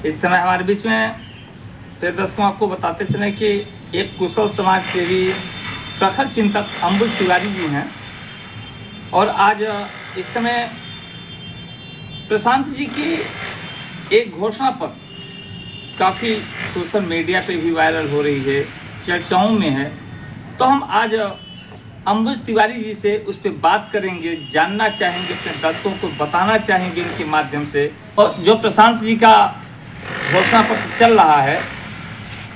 इस समय हमारे बीच में फिर दर्शकों आपको बताते चलें कि एक कुशल समाज सेवी प्रखर चिंतक अंबुज तिवारी जी हैं और आज इस समय प्रशांत जी की एक घोषणा पत्र काफ़ी सोशल मीडिया पे भी वायरल हो रही है, चर्चाओं में है। तो हम आज अंबुज तिवारी जी से उस पर बात करेंगे, जानना चाहेंगे, अपने दर्शकों को बताना चाहेंगे इनके माध्यम से। और जो प्रशांत जी का घोषणा पत्र चल रहा है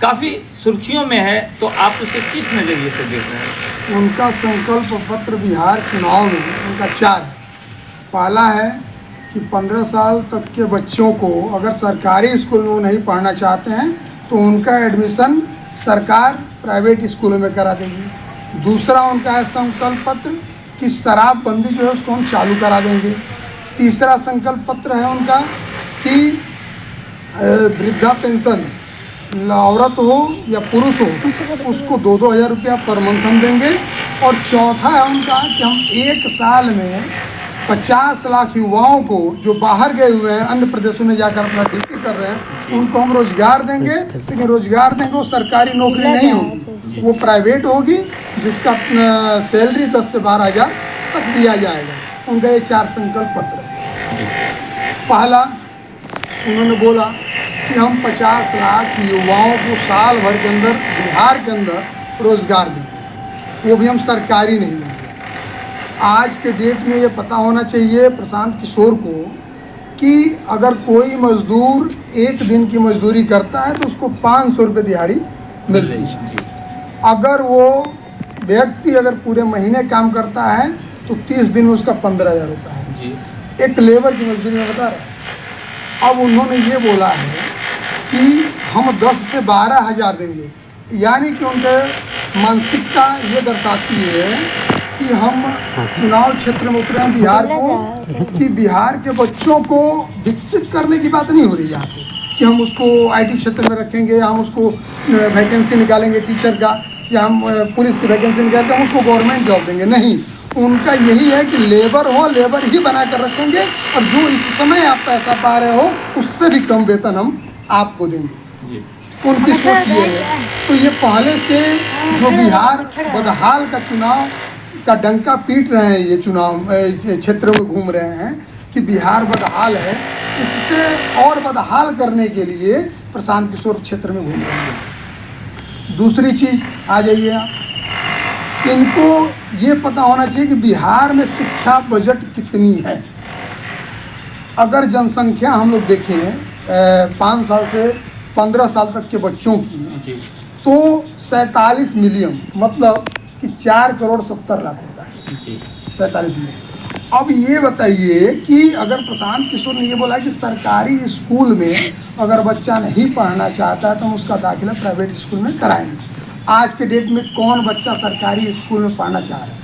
काफ़ी सुर्खियों में है, तो आप उसे किस नज़रिए से देख रहे हैं? उनका संकल्प पत्र बिहार चुनाव में उनका 4 है। पहला है कि 15 साल तक के बच्चों को अगर सरकारी स्कूल में वो नहीं पढ़ना चाहते हैं तो उनका एडमिशन सरकार प्राइवेट स्कूलों में करा देगी। दूसरा उनका है संकल्प पत्र कि शराबबंदी जो है उसको हम चालू करा देंगे। तीसरा संकल्प पत्र है उनका कि वृद्धा पेंशन औरत हो या पुरुष हो उसको 2-2 हज़ार रुपया पर मंथ हम देंगे। और चौथा है उनका कि हम 1 साल में 50 लाख युवाओं को जो बाहर गए हुए हैं, अन्य प्रदेशों में जाकर अपना ड्यूटी कर रहे हैं, उनको हम रोजगार देंगे। लेकिन रोजगार देंगे वो सरकारी नौकरी नहीं होगी, वो प्राइवेट होगी, जिसका सैलरी 10 से 12 हज़ार तक दिया जाएगा। उनका ये 4 संकल्प पत्र है। पहला उन्होंने बोला कि हम 50 लाख युवाओं को साल भर के अंदर बिहार के अंदर रोजगार देंगे, वो भी हम सरकारी नहीं देंगे। आज के डेट में ये पता होना चाहिए प्रशांत किशोर को कि अगर कोई मजदूर 1 दिन की मजदूरी करता है तो उसको 500 रुपये दिहाड़ी मिलती है। अगर वो व्यक्ति अगर पूरे महीने काम करता है तो 30 दिन में उसका 15,000 होता है, एक लेबर की मजदूरी में बता रहा है। अब उन्होंने ये बोला है कि हम 10 से 12 हज़ार देंगे, यानी कि उनके मानसिकता ये दर्शाती है कि हम चुनाव क्षेत्र में उतरे हैं बिहार को, कि बिहार के बच्चों को विकसित करने की बात नहीं हो रही यहाँ पे कि हम उसको IT क्षेत्र में रखेंगे या हम उसको वैकेंसी निकालेंगे टीचर का या हम पुलिस की वैकेंसी निकालते हम उसको गवर्नमेंट जॉब देंगे। नहीं, उनका यही है कि लेबर हो, लेबर ही बना कर रखेंगे और जो इस समय आप पैसा पा रहे हो उससे भी कम वेतन हम आपको देंगे। उनकी सोच ये है। तो ये पहले से जो बिहार बदहाल का चुनाव का डंका पीट रहे हैं, ये चुनाव क्षेत्र में घूम रहे हैं कि बिहार बदहाल है, इससे और बदहाल करने के लिए प्रशांत किशोर क्षेत्र में घूम रहे हैं। दूसरी चीज़ आ जाइए आप, इनको ये पता होना चाहिए कि बिहार में शिक्षा बजट कितनी है। अगर जनसंख्या हम लोग देखें 5 साल से 15 साल तक के बच्चों की तो 47 मिलियन, मतलब कि 4 करोड़ 70 लाख होता है, 47 मिलियन। अब ये बताइए कि अगर प्रशांत किशोर ने ये बोला कि सरकारी स्कूल में अगर बच्चा नहीं पढ़ना चाहता है तो हम उसका दाखिला प्राइवेट स्कूल में कराएंगे। आज के डेट में कौन बच्चा सरकारी स्कूल में पढ़ना चाह रहा है?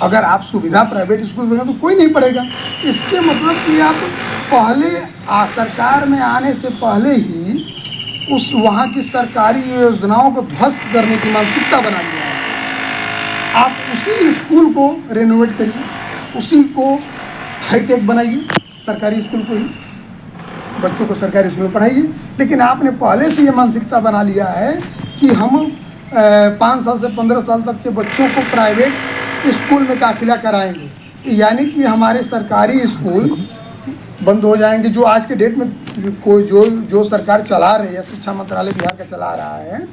अगर आप सुविधा प्राइवेट स्कूल देंगे तो कोई नहीं पढ़ेगा। इसके मतलब कि आप पहले सरकार में आने से पहले ही उस वहाँ की सरकारी योजनाओं को ध्वस्त करने की मानसिकता बना लिया है। आप उसी स्कूल को रेनोवेट करिए, उसी को हाईटेक बनाइए, सरकारी स्कूल को ही बच्चों को सरकारी स्कूल में पढ़ाइए। लेकिन आपने पहले से ये मानसिकता बना लिया है कि हम 5 साल से 15 साल तक के बच्चों को प्राइवेट स्कूल में दाखिला कराएंगे, यानी कि हमारे सरकारी स्कूल बंद हो जाएंगे। जो आज के डेट में कोई जो सरकार चला रही है, शिक्षा मंत्रालय बिहार का चला रहा है,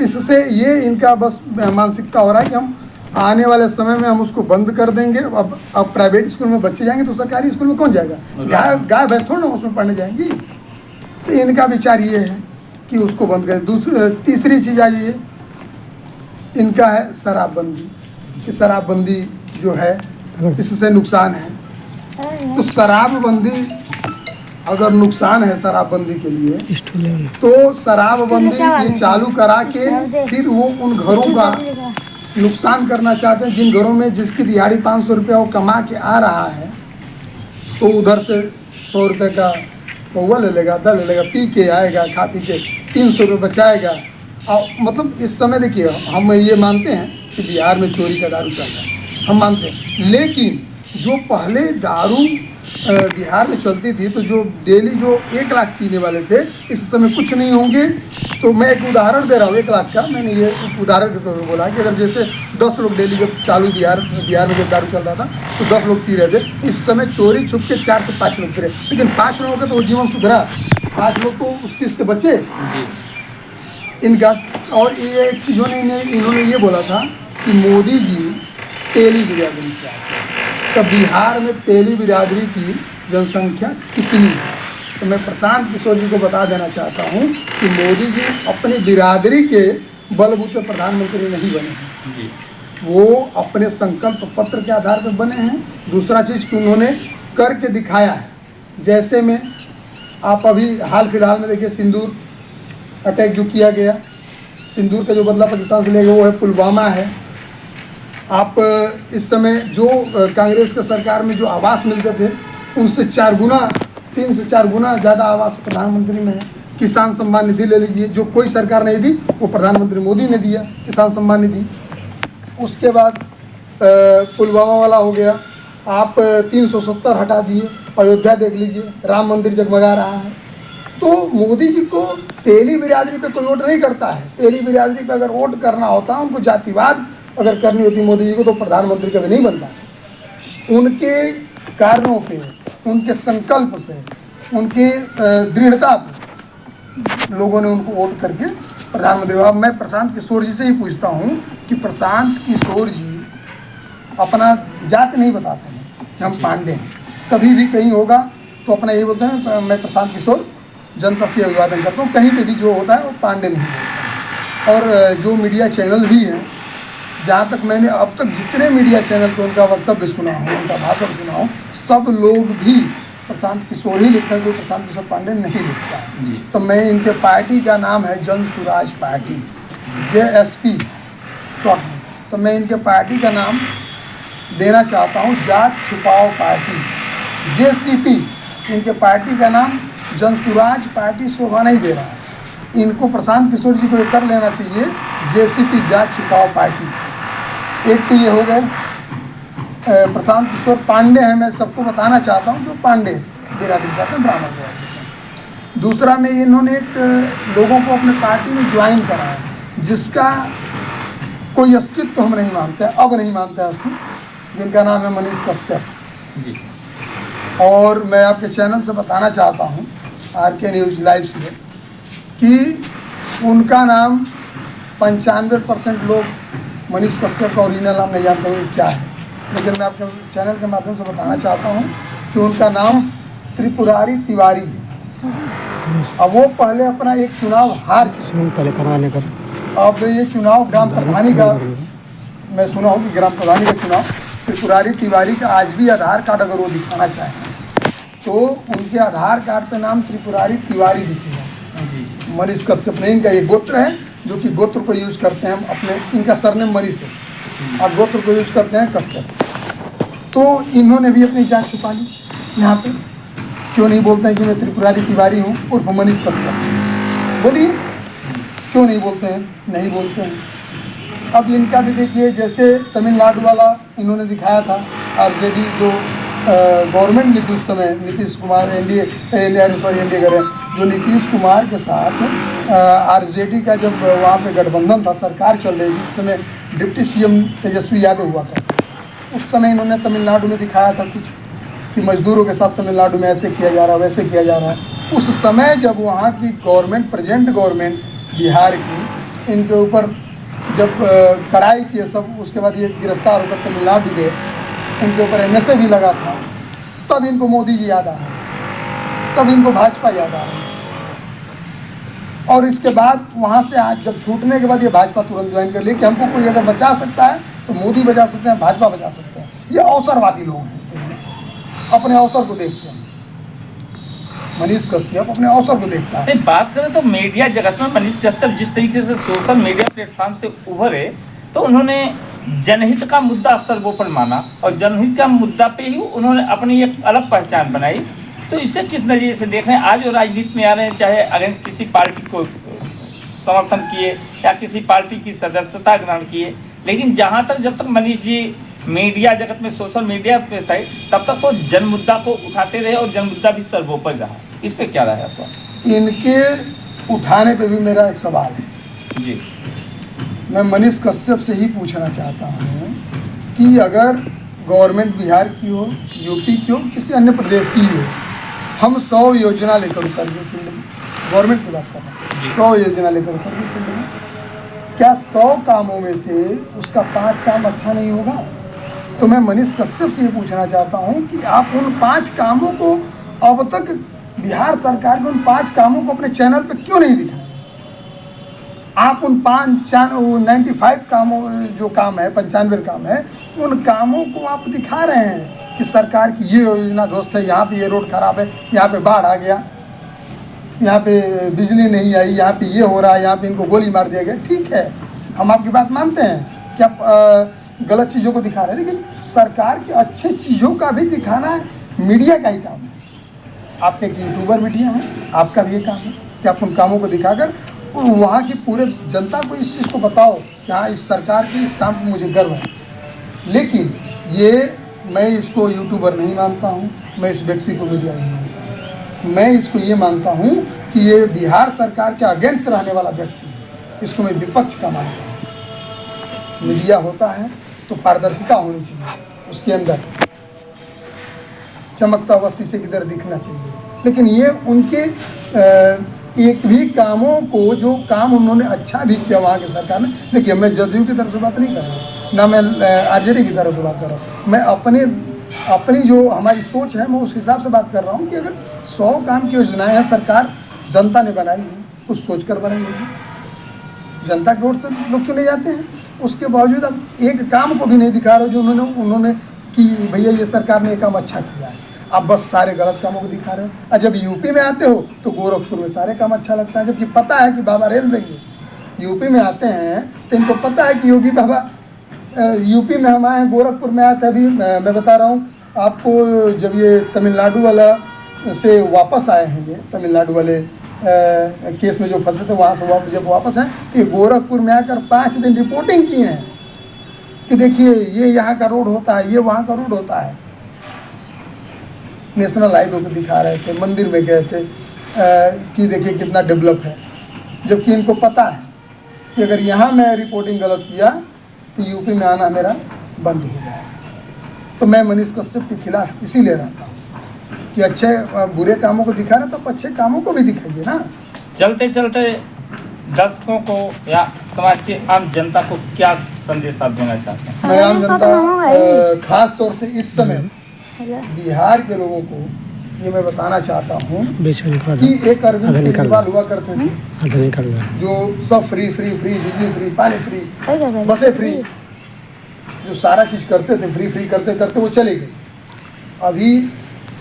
इससे ये इनका बस मानसिकता हो रहा है कि हम आने वाले समय में हम उसको बंद कर देंगे। अब प्राइवेट स्कूल में बच्चे जाएंगे तो सरकारी स्कूल में कौन जाएगा? गाय भैंस थोड़ा ना उसमें पढ़ने जाएंगी। तो इनका विचार ये है कि उसको बंद करें। तीसरी चीज़ आई है इनका है शराबबंदी, कि शराबबंदी जो है इससे नुकसान है। तो शराबबंदी अगर नुकसान है शराबबंदी के लिए तो शराबबंदी ये चालू करा के फिर वो उन घरों का नुकसान करना चाहते हैं जिन घरों में जिसकी दिहाड़ी 500 रुपया वो कमा के आ रहा है, तो उधर से 100 रुपये का पौवा ले लेगा, 10 ले लेगा, पी के आएगा, खा पी के 300 रुपये बचाएगा। और मतलब इस समय देखिए हम ये मानते हैं कि बिहार में चोरी का दारू चल रहा है, हम मानते हैं, लेकिन जो पहले दारू बिहार में चलती थी, तो जो डेली जो 1 लाख पीने वाले थे इस समय कुछ नहीं होंगे। तो मैं एक उदाहरण दे रहा हूँ 1 लाख का, मैंने ये उदाहरण के तौर पर बोला कि अगर जैसे 10 लोग डेली जब चालू बिहार में जब दारू चल रहा था तो 10 लोग पी रहे थे, इस समय चोरी छुप के 4 से 5 लोग पी रहे, लेकिन 5 लोगों का तो जीवन सुधरा, 5 लोग तो उस चीज़ से बचे इनका। और ये एक चीज़ों ने इन्होंने ये बोला था कि मोदी जी तेली बिरादरी से आते हैं, तो बिहार में तेली बिरादरी की जनसंख्या कितनी है? तो मैं प्रशांत किशोर जी को बता देना चाहता हूँ कि मोदी जी अपनी बिरादरी के बलबूते प्रधानमंत्री नहीं बने हैं जी। वो अपने संकल्प पत्र के आधार पर बने हैं। दूसरा चीज़ कि उन्होंने करके दिखाया है, जैसे में आप अभी हाल फिलहाल में देखिए सिंदूर अटैक जो किया गया, सिंदूर का जो बदला पाकिस्तान से लेगा वो है पुलवामा है। आप इस समय जो कांग्रेस के सरकार में जो आवास मिलते थे उनसे 4 गुना 3 से 4 गुना ज़्यादा आवास प्रधानमंत्री में है। किसान सम्मान निधि ले लीजिए, जो कोई सरकार नहीं दी वो प्रधानमंत्री मोदी ने दिया किसान सम्मान निधि। उसके बाद पुलवामा वाला हो गया, आप 370 हटा दिए, अयोध्या देख लीजिए, राम मंदिर जगमगा रहा है। तो मोदी जी को तेली बिरादरी पे कोई वोट नहीं करता है। तेली बिरादरी पे अगर वोट करना होता, उनको जातिवाद अगर करनी होती मोदी जी को, तो प्रधानमंत्री कभी नहीं बनता। उनके कार्यों पे, उनके संकल्प पे, उनके दृढ़ता पे लोगों ने उनको वोट करके प्रधानमंत्री। अब मैं प्रशांत किशोर जी से ही पूछता हूँ कि प्रशांत किशोर जी अपना जात नहीं बताते हैं कि हम पांडे हैं। कभी भी कहीं होगा तो अपना यही बोलते हैं मैं प्रशांत किशोर जनता से अभिवादन करता हूँ। कहीं पे भी जो होता है वो पांडे नहीं होता। और जो मीडिया चैनल भी हैं, जहाँ तक मैंने अब तक जितने मीडिया चैनल पे उनका वक्तव्य सुना हूँ, उनका भाषण सुना हूँ, सब लोग भी प्रशांत किशोर ही लिखता है, कोई प्रशांत किशोर पांडे नहीं लिखता है। तो मैं इनके पार्टी का नाम है Jan Suraaj party, JSP short में। तो मैं इनके पार्टी का नाम देना चाहता हूँ जात छुपाओ पार्टी, JCP। इनके पार्टी का नाम जन सुराज पार्टी शोभा नहीं दे रहा है। इनको प्रशांत किशोर जी को ये कर लेना चाहिए JCP जात छुपाओ पार्टी। एक तो ये हो गए। प्रशांत किशोर पांडे हैं, मैं सबको बताना चाहता हूँ जो पांडे बिरादरी से आते हैं, ब्राह्मण बिरादरी से। दूसरा में इन्होंने एक लोगों को अपने पार्टी में ज्वाइन कराया जिसका कोई अस्तित्व हम नहीं मानते, अब नहीं मानते अस्तित्व, जिनका नाम है मनीष कश्यप जी। और मैं आपके चैनल से बताना चाहता हूँ RK न्यूज़ लाइव से कि उनका नाम 95% लोग मनीष कश्यप का ओरिजिनल नाम नहीं जानते हुए क्या है, लेकिन मैं आपके चैनल के माध्यम से बताना चाहता हूँ कि उनका नाम त्रिपुरारी तिवारी है। अब वो पहले अपना एक चुनाव हार चुके पहले करवाने पर, अब ये चुनाव ग्राम प्रधानी का, मैं सुना हूँ कि ग्राम प्रधानी का चुनाव त्रिपुरारी तिवारी का आज भी आधार कार्ड अगर वो दिखाना चाहें तो उनके आधार कार्ड पे नाम त्रिपुरारी तिवारी दिखेगा। मनीष कश्यप नहीं, इनका ये गोत्र है जो कि गोत्र को यूज करते हैं हम अपने, इनका सरनेम मनीष है और गोत्र को यूज करते हैं कश्यप। तो इन्होंने भी अपनी जान छुपा ली यहाँ पे। क्यों नहीं बोलते हैं कि मैं त्रिपुरारी तिवारी हूँ उर्फ मनीष कश्यप? बोलिए क्यों नहीं बोलते हैं? नहीं बोलते हैं। अब इनका भी देखिए, जैसे तमिलनाडु वाला इन्होंने दिखाया था, RJD जो गवर्नमेंट में थी उस समय, नीतीश कुमार एनडीए करें, जो नीतीश कुमार के साथ RJD का जब वहाँ पे गठबंधन था, सरकार चल रही थी, जिस समय डिप्टी CM तेजस्वी यादव हुआ था, उस समय इन्होंने तमिलनाडु में दिखाया था कुछ कि मजदूरों के साथ तमिलनाडु में ऐसे किया जा रहा है, वैसे किया जा रहा है। उस समय जब वहाँ की गवर्नमेंट, प्रेजेंट गवर्नमेंट बिहार की, इनके ऊपर जब कड़ाई किए सब, उसके बाद ये गिरफ्तार होकर तमिलनाडु गए, इनके ऊपर NSA भी लगा था, तब इनको मोदी जी याद आ रहे, तब इनको भाजपा याद आ रही। और इसके बाद वहाँ से आज जब छूटने के बाद ये भाजपा तुरंत ज्वाइन कर लिए कि हमको कोई अगर बचा सकता है तो मोदी बचा सकते हैं, भाजपा बचा सकते हैं। ये अवसरवादी लोग हैं, अपने अवसर को देखते हैं। मनीष कश्यप अपने अवसर को देखता है। बात करें तो मीडिया जगत में मनीष कश्यप जिस तरीके से सोशल मीडिया प्लेटफॉर्म से उभरे, तो उन्होंने जनहित का मुद्दा सर्वोपरि माना और जनहित का मुद्दा पे ही उन्होंने अपनी एक अलग पहचान बनाई। तो इसे किस नज़रिए से देख रहे हैं? आज वो राजनीति में आ रहे हैं, चाहे अगेंस्ट किसी पार्टी को समर्थन किए या किसी पार्टी की सदस्यता ग्रहण किए, लेकिन जहाँ तक जब तक मनीष जी मीडिया जगत में, सोशल मीडिया पे थे, तब तक तो जन मुद्दा को उठाते रहे और जन मुद्दा भी सर्वोपरि रहा। इस पे क्या रहा आपका? इनके उठाने पे भी मेरा एक सवाल है जी। मैं मनीष कश्यप से ही पूछना चाहता हूँ कि अगर गवर्नमेंट बिहार की हो, यूपी की हो, किसी अन्य प्रदेश की हो, हम 100 योजना लेकर उतर गए फील्ड में, गवर्नमेंट की बात कर रहा हूँ, 100 योजना लेकर उतर गए फील्ड में, क्या 100 कामों में से उसका 5 काम अच्छा नहीं होगा? तो मैं मनीष कश्यप से ये पूछना चाहता हूँ कि आप उन 5 कामों को, अब तक बिहार सरकार के उन 5 कामों को अपने चैनल पे क्यों नहीं दिखाए? आप उन 95 कामों, जो काम है 95 काम है, उन कामों को आप दिखा रहे हैं कि सरकार की ये योजना दोस्त है, यहाँ पे ये रोड खराब है, यहाँ पे बाढ़ आ गया, यहाँ पे बिजली नहीं आई, यहाँ पे ये हो रहा है, यहाँ पे इनको गोली मार दिया गया। ठीक है, हम आपकी बात मानते हैं कि आप गलत चीज़ों को दिखा रहे हैं, लेकिन सरकार की अच्छी चीज़ों का भी दिखाना मीडिया का ही काम है। आप एक यूट्यूबर मीडिया है, आपका भी ये काम है कि आप उन कामों को दिखाकर वहाँ की पूरे जनता को इस चीज़ को बताओ कि हाँ, इस सरकार के इस काम पर मुझे गर्व है। लेकिन ये, मैं इसको यूट्यूबर नहीं मानता हूँ, मैं इस व्यक्ति को मीडिया नहीं मानता हूँ, मैं इसको ये मानता हूँ कि ये बिहार सरकार के अगेंस्ट रहने वाला व्यक्ति है, इसको मैं विपक्ष का मानता हूँ। मीडिया होता है तो पारदर्शिता होनी चाहिए, उसके अंदर चमकता हुआ शीशे की तरह दिखना चाहिए। लेकिन ये उनके एक भी कामों को, जो काम उन्होंने अच्छा भी किया वहाँ की सरकार ने, देखिए मैं जदयू की तरफ से बात नहीं कर रहा हूँ, ना मैं आरजेडी की तरफ से बात कर रहा हूँ, मैं अपनी जो हमारी सोच है मैं उस हिसाब से बात कर रहा हूँ कि अगर 100 काम की योजनाएं हैं, सरकार जनता ने बनाई है, कुछ सोच कर बनाई होगी, जनता के वोट से लोग चुने जाते हैं, उसके बावजूद आप एक काम को भी नहीं दिखा रहे हो जो उन्होंने कि भैया ये सरकार ने ये काम अच्छा किया है। आप बस सारे गलत कामों को दिखा रहे हो। और जब यूपी में आते हो तो गोरखपुर में सारे काम अच्छा लगता है, जबकि पता है कि बाबा रेल देंगे। यूपी में आते हैं तो इनको पता है कि योगी बाबा, यूपी में हम आए हैं, गोरखपुर में आए थे। अभी मैं बता रहा हूँ आपको, जब ये तमिलनाडु वाला से वापस आए हैं, ये तमिलनाडु वाले केस में जो फंसे थे, वहाँ से जब वापस आए, ये गोरखपुर में आकर 5 दिन रिपोर्टिंग की हैं कि देखिए ये यहाँ का रोड होता है, ये वहाँ का रोड होता है। नेशनल हाईवे को दिखा रहे थे, मंदिर में गए थे कि देखिए कितना डेवलप है, जबकि इनको पता है कि अगर यहाँ मैं रिपोर्टिंग गलत किया तो यूपी में आना मेरा बंद हो जाए। तो मैं मनीष कश्यप के खिलाफ इसीलिए रहता हूँ कि अच्छे बुरे कामों को दिखा रहे तो अच्छे कामों को भी दिखाइए ना। चलते चलते दर्शकों को या समाज के आम जनता को क्या संदेश आप देना चाहते हैं? मैं आम जनता, खास तौर से इस समय बिहार के लोगों को ये मैं बताना चाहता हूँ कि एक अरविंद केजरीवाल हुआ करते थे, जो सब फ्री, बिजली फ्री, पानी फ्री, बसें फ्री, जो सारा चीज़ करते थे, फ्री करते करते वो चले गए। अभी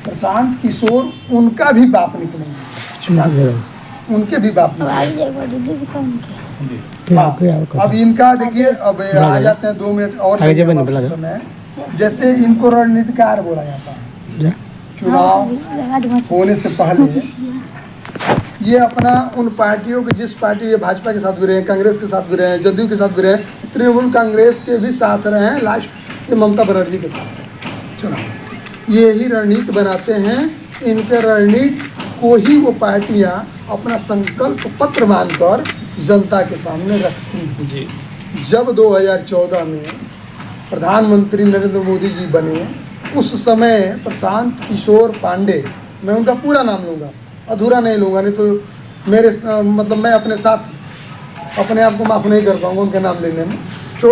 प्रशांत किशोर उनका भी बाप निकलेंगे, उनके भी बाप निकलेंगे। अब इनका देखिए, अब आ जाते हैं 2 मिनट और समय, जैसे इनको रणनीतिकार बोला जाता है। चुनाव होने से पहले ये अपना उन पार्टियों के, जिस पार्टी, ये भाजपा के साथ भी रहे, कांग्रेस के साथ भी रहे, जदयू के साथ भी रहे, तृणमूल कांग्रेस के भी साथ रहे हैं, लास्ट ये ममता बनर्जी के साथ चुनाव, ये ही रणनीति बनाते हैं। इनके रणनीति को ही वो पार्टियां अपना संकल्प पत्र मानकर जनता के सामने रखती हैं। जी। जब 2014 में प्रधानमंत्री नरेंद्र मोदी जी बने, उस समय प्रशांत किशोर पांडे, मैं उनका पूरा नाम लूँगा, अधूरा नहीं लूँगा, नहीं तो मेरे मतलब मैं अपने साथ अपने आप को माफ़ नहीं कर पाऊँगा उनके नाम लेने में। तो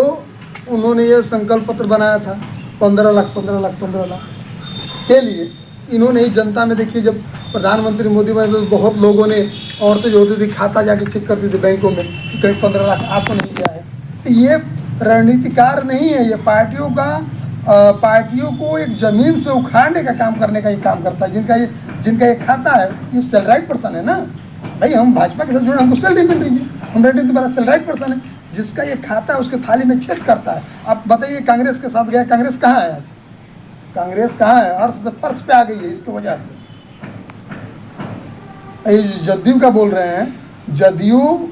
उन्होंने ये संकल्प पत्र बनाया था 15 लाख के लिए। इन्होंने ही जनता में, देखिए जब प्रधानमंत्री मोदी बने तो बहुत लोगों ने, औरतें जो होती थी खाता जाके चेक करती थी बैंकों में, कहीं 15 लाख आपको नहीं दिया है। तो ये रणनीतिकार नहीं है, ये पार्टियों को एक ज़मीन से उखाड़ने का काम करने का ही काम करता है। जिनका ये खाता है, ये सैलराइड पर्सन है ना भाई। हम भाजपा के साथ जुड़े, हमको सैलरी मिल रही है, हम रेटिंग तुम्हारा सैलराइड पर्सन है। जिसका ये खाता है उसके थाली में छेद करता है। आप बताइए, कांग्रेस के साथ गया, कांग्रेस कहाँ है आज? कांग्रेस कहाँ है? अर्श से फर्श पे आ गई है इसकी वजह से। ये जदयू का बोल रहे हैं, जदयू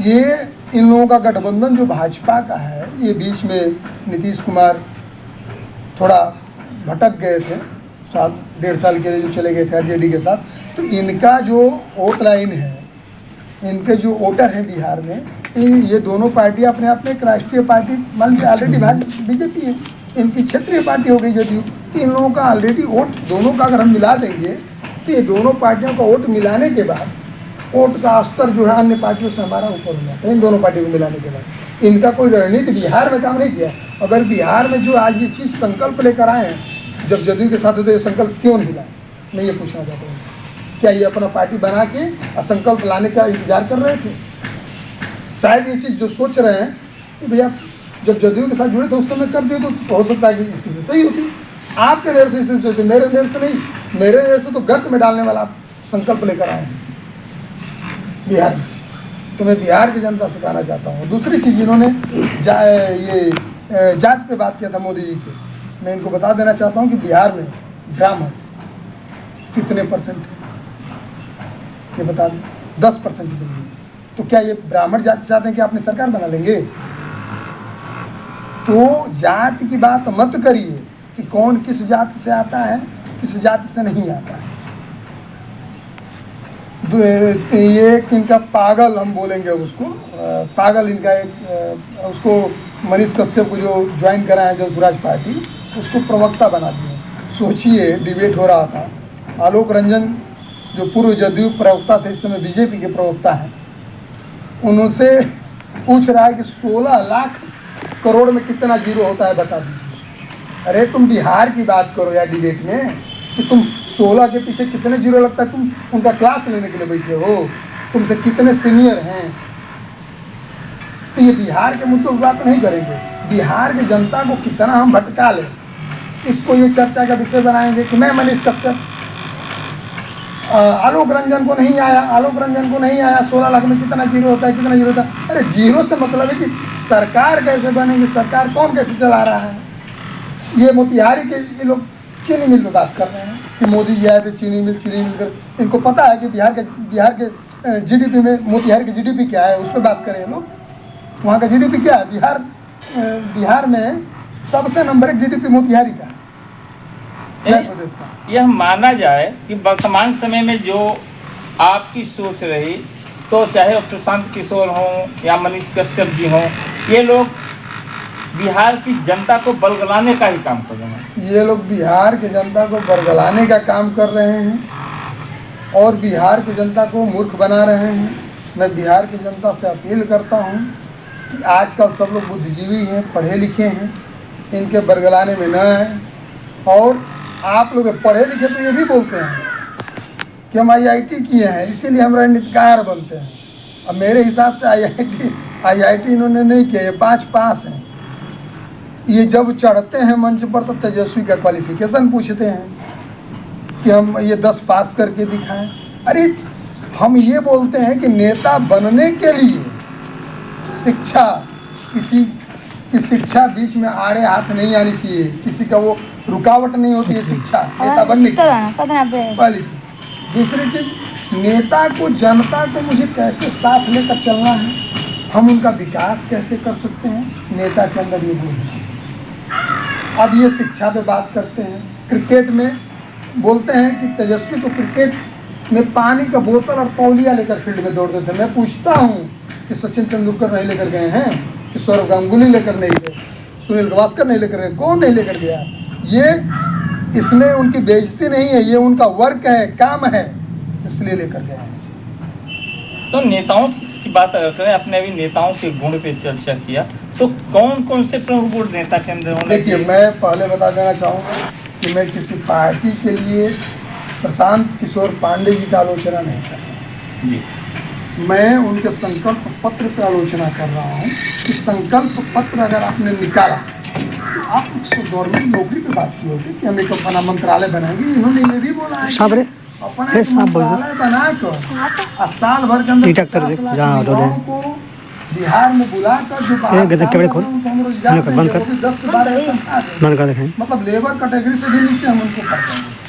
ये इन लोगों का गठबंधन जो भाजपा का है, ये बीच में नीतीश कुमार थोड़ा भटक गए थे, साल 1.5 साल के लिए जो चले गए थे आरजेडी के साथ, तो इनका जो वोट लाइन है, इनके जो वोटर हैं बिहार में, ये दोनों पार्टियां अपने आप में एक राष्ट्रीय पार्टी मान लीजिए, ऑलरेडी बीजेपी है, इनकी क्षेत्रीय पार्टी हो गई जदयू, तो इन लोगों का ऑलरेडी वोट दोनों का अगर हम मिला देंगे तो ये दोनों पार्टियों का वोट मिलाने के बाद वोट का स्तर जो है अन्य पार्टियों से हमारा ऊपर हो जाता है, इन दोनों पार्टियों को मिलाने के बाद। इनका कोई रणनीति बिहार में काम नहीं किया। अगर बिहार में जो आज ये चीज़ संकल्प लेकर आए हैं, जब जदयू के साथ तो ये संकल्प क्यों नहीं लाए, मैं ये पूछना चाहता हूँ। क्या ये अपना पार्टी बना के संकल्प लाने का इंतजार कर रहे थे? शायद ये चीज़ जो सोच रहे हैं कि भैया जब जदयू के साथ जुड़े थे उस समय कर दिए तो हो सकता है कि स्थिति सही होती। आपके नेर से स्थिति होती, मेरे नेर से नहीं, मेरे नेर से तो गर्त में डालने वाला आप संकल्प लेकर आए हैं बिहार में। तो मैं बिहार की जनता से कहना चाहता हूँ। दूसरी चीज़, इन्होंने ये जात पे बात किया था मोदी जी के, मैं इनको बता देना चाहता हूँ कि बिहार में ब्राह्मण कितने परसेंट है ये बता दें। 10% के लिए। तो क्या ये ब्राह्मण जाति चाहते हैं कि अपनी सरकार बना लेंगे? तो जाति की बात मत करिए कि कौन किस जाति से आता है, किस जाति से नहीं आता है। ये इनका पागल हम बोलेंगे उसको, पागल इनका एक उसको मनीष कश्यप को जो ज्वाइन करा है जन स्वराज पार्टी, उसको प्रवक्ता बना दिए। सोचिए, डिबेट हो रहा था, आलोक रंजन जो पूर्व जदयू प्रवक्ता थे, इस समय बीजेपी के प्रवक्ता हैं, उनसे पूछ रहा है कि 16 लाख करोड़ में कितना जीरो होता है बता दीजिए। अरे तुम बिहार की बात करो यार डिबेट में, कि तुम 16 के पीछे कितने जीरो लगता है, तुम उनका क्लास लेने के लिए बैठे हो, तुमसे कितने सीनियर हैं। तो ये बिहार के मुद्दों की बात नहीं करेंगे, बिहार की जनता को कितना हम भटका लें, इसको ये चर्चा का विषय बनाएंगे कि मैं मनीष कश्यप, आलोक रंजन को नहीं आया, आलोक रंजन को नहीं आया, 16 लाख में कितना जीरो होता है, कितना जीरो होता है। अरे जीरो से मतलब है कि सरकार कैसे बनेगी, सरकार कौन कैसे चला रहा है। ये मोतिहारी के ये लोग चीनी मिल में बात कर रहे हैं कि मोदी जी आए थे चीनी मिल कर, इनको पता है कि बिहार के जीडीपी में मोतिहारी की जीडीपी क्या है, उस पर बात करें लोग। वहाँ का जीडीपी क्या है? बिहार में सबसे नंबर 1 जीडीपी मोतिहारी का, प्रदेश का। यह माना जाए कि वर्तमान समय में जो आपकी सोच रही, तो चाहे प्रशांत किशोर हों या मनीष कश्यप जी हों, ये लोग बिहार की जनता को बलगलाने का ही काम कर रहे हैं। ये लोग बिहार की जनता को बरगलाने का काम कर रहे हैं और बिहार की जनता को मूर्ख बना रहे हैं। मैं बिहार की जनता से अपील करता हूं कि आजकल सब लोग बुद्धिजीवी हैं, पढ़े लिखे हैं, इनके बरगलाने में न आए। और आप लोग पढ़े लिखे तो ये भी बोलते हैं कि हम IIT किए हैं इसीलिए हम रणनीतिकार बनते हैं। अब मेरे हिसाब से IIT इन्होंने नहीं किया, ये 5 पास हैं। ये जब चढ़ते हैं मंच पर तो तेजस्वी का क्वालिफिकेशन पूछते हैं कि हम ये 10 पास करके दिखाएं। अरे हम ये बोलते हैं कि नेता बनने के लिए शिक्षा, किसी की शिक्षा बीच में आड़े हाथ नहीं आनी चाहिए, किसी का वो रुकावट नहीं होती है शिक्षा नेता बनने की, पहली चीज। दूसरी चीज, नेता को, जनता को मुझे कैसे साथ लेकर चलना है, हम उनका विकास कैसे कर सकते हैं, नेता के अंदर ये गुण है। अब ये शिक्षा पे बात करते हैं, क्रिकेट में बोलते हैं कि तेजस्वी तो क्रिकेट में पानी का बोतल और तौलिया लेकर फील्ड में दौड़ते थे। मैं पूछता हूँ कि सचिन तेंदुलकर नहीं लेकर गए हैं, कि सौरव गांगुली लेकर नहीं गए, सुनील गावस्कर नहीं लेकर गए, कौन नहीं लेकर गया? ये इसमें उनकी बेइज्जती नहीं है, ये उनका वर्क है, काम है, इसलिए लेकर गए हैं। तो नेताओं की बात अगर करें, अपने अभी नेताओं के गुण पे चर्चा किया, तो कौन कौन से प्रमुख गुण नेता के अंदर होने? देखिए, मैं पहले बता देना चाहूँगा कि मैं किसी पार्टी के लिए प्रशांत किशोर पांडे जी का आलोचना नहीं कर रहा जी, मैं उनके संकल्प पत्र पे आलोचना कर रहा हूँ कि संकल्प पत्र अगर आपने निकाला तो आप गवर्नमेंट नौकरी पे बात की होगी कि हम एक अपना मंत्रालय बनाएंगे। इन्होंने ये भी बोला है कि अपना एक मंत्रालय बनाकर साल भर के अंदर 50 लाख युवाओं को बिहार में बुलाकर जो बाहर रोजगार देंगे, वो भी 10 से 12 मतलब लेबर कैटेगरी से भी नीचे हम उनको कर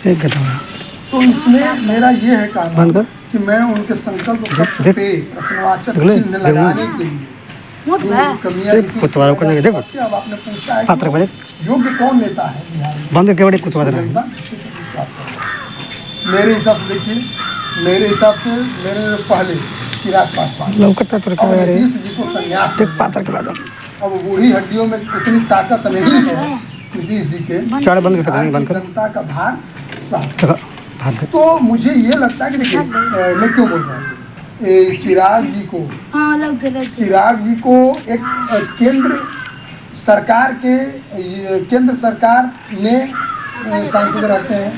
देंगे। तो इसमें मेरा ये है कहना कि मैं उनके संकल्प पत्र पे प्रश्नवाचक चिन्ह लगाने के लिए मोट जो बा। कमियां ये दिखी, कुतवारों को नहीं देखो। अब आपने पूछा है पात्र बजे कि योग्य कौन नेता है बिहार में, बंद करके बड़े कुतवा दे रहे हैं। जनता किसी पर विश्वास करे। मेरे हिसाब से देखिए, मेरे हिसाब से मेरे पहले चिराग पासवान, लौकता तो अब रखा है नीतीश जी को संन्यास देख मिल पात्र के गया। बाद अब बूढ़ी हड्डियों में उतनी ताकत नहीं है नीतीश जी के, चाड़ बंद कर बिहार बंद की कर जनता का भार सह। चलो भाग गए। तो मुझे ये लगता है कि देखिए, मैं क्यों बोल रहा हूँ, चिराग जी को, हाँ लग गया चिराग जी को एक केंद्र सरकार के, केंद्र सरकार में सांसद रहते हैं,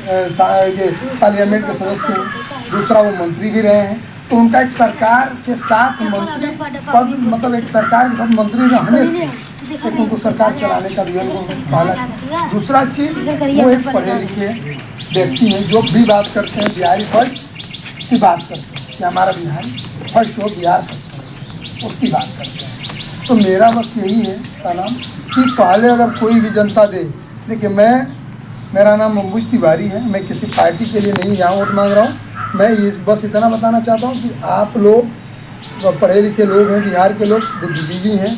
ये पार्लियामेंट के सदस्य हैं, दूसरा वो मंत्री भी रहे हैं, तो उनका एक सरकार के साथ मंत्री पद, मतलब एक सरकार के साथ मंत्री रहने से एक उनको सरकार चलाने का भी अनुभव पहला चीज। दूसरा चीज, वो एक पढ़े लिखे व्यक्ति हैं, जो भी बात करते हैं बिहारी फर्स्ट की बात करते हैं कि हमारा बिहार फर्स्ट हो, बिहार फर्स्ट, उसकी बात करते हैं। तो मेरा बस यही है का नाम कि पहले अगर कोई भी जनता दे, देखिए मेरा नाम अंबुज तिवारी है, मैं किसी पार्टी के लिए नहीं यहाँ वोट मांग रहा हूँ। मैं ये बस इतना बताना चाहता हूँ कि आप लोग पढ़े लिखे लोग हैं, बिहार के लोग बुद्धिजीवी हैं,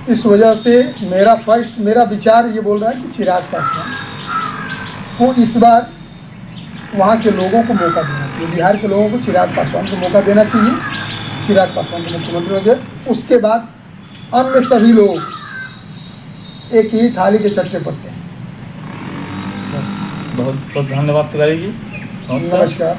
इस वजह से मेरा विचार ये बोल रहा है कि चिराग पासवान को इस बार वहाँ के लोगों को मौका देना चाहिए, बिहार के लोगों को चिराग पासवान को मौका देना चाहिए, चिराग पासवान को मुख्यमंत्री हो जाए। उसके बाद अन्य सभी लोग एक ही थाली के चट्टे पट्टे हैं। बहुत बहुत धन्यवाद तिवारी जी। नमस्कार।